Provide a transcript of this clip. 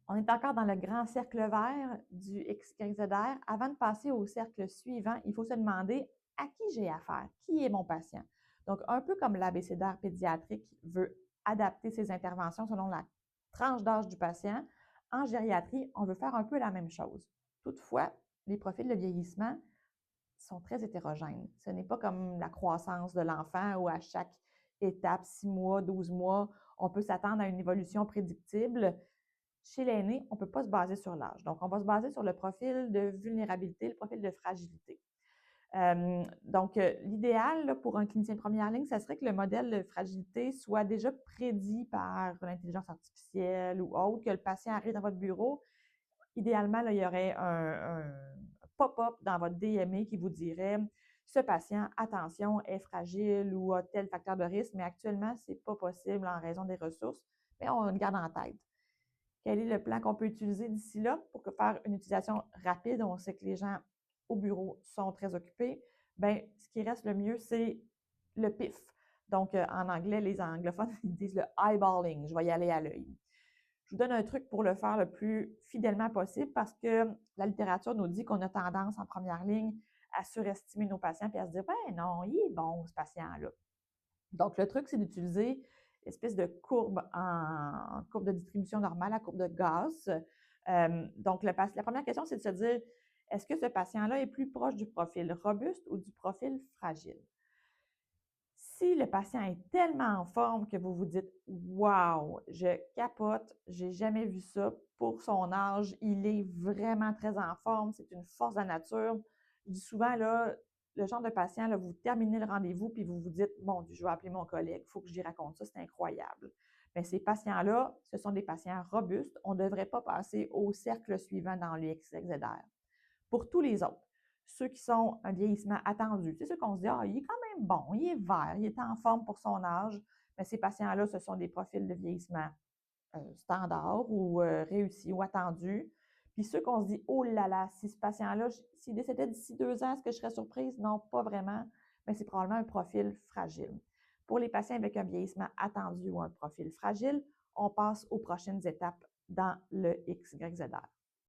On est encore dans le grand cercle vert du XYZR. Avant de passer au cercle suivant, il faut se demander à qui j'ai affaire, qui est mon patient. Donc, un peu comme l'abécédaire pédiatrique veut adapter ses interventions selon la tranche d'âge du patient, en gériatrie, on veut faire un peu la même chose. Toutefois, les profils de vieillissement sont très hétérogènes. Ce n'est pas comme la croissance de l'enfant où à chaque étape, 6 mois, 12 mois, on peut s'attendre à une évolution prédictible. Chez l'aîné, on ne peut pas se baser sur l'âge. Donc, on va se baser sur le profil de vulnérabilité, le profil de fragilité. L'idéal pour un clinicien de première ligne, ça serait que le modèle de fragilité soit déjà prédit par l'intelligence artificielle ou autre, que le patient arrive dans votre bureau. Idéalement, là, il y aurait un pop-up dans votre DME qui vous dirait ce patient, attention, est fragile ou a tel facteur de risque, mais actuellement, ce n'est pas possible en raison des ressources, mais on le garde en tête. Quel est le plan qu'on peut utiliser d'ici là pour faire une utilisation rapide? On sait que les gens au bureau sont très occupés. Bien, ce qui reste le mieux, c'est le PIF. Donc, en anglais, les anglophones ils disent le eyeballing. Je vais y aller à l'œil. Je vous donne un truc pour le faire le plus fidèlement possible parce que la littérature nous dit qu'on a tendance en première ligne à surestimer nos patients et à se dire, ben non, il est bon ce patient-là. Donc, le truc, c'est d'utiliser l'espèce de courbe en courbe de distribution normale, la courbe de Gauss. La première question, c'est de se dire, est-ce que ce patient-là est plus proche du profil robuste ou du profil fragile? Si le patient est tellement en forme que vous vous dites « Wow, je capote, j'ai jamais vu ça pour son âge, il est vraiment très en forme, c'est une force de la nature », je dis souvent, là, le genre de patient, là, vous terminez le rendez-vous puis vous vous dites « Mon Dieu, je vais appeler mon collègue, il faut que je lui raconte ça, c'est incroyable ». Mais ces patients-là, ce sont des patients robustes, on ne devrait pas passer au cercle suivant dans l'UXXR. Pour tous les autres, ceux qui sont un vieillissement attendu, c'est ceux qu'on se dit, ah, il est quand même bon, il est vert, il est en forme pour son âge, mais ces patients-là, ce sont des profils de vieillissement standard ou réussis ou attendus. Puis ceux qu'on se dit, oh là là, si ce patient-là, s'il décédait d'ici 2 ans, est-ce que je serais surprise? Non, pas vraiment, mais c'est probablement un profil fragile. Pour les patients avec un vieillissement attendu ou un profil fragile, on passe aux prochaines étapes dans le XYZR.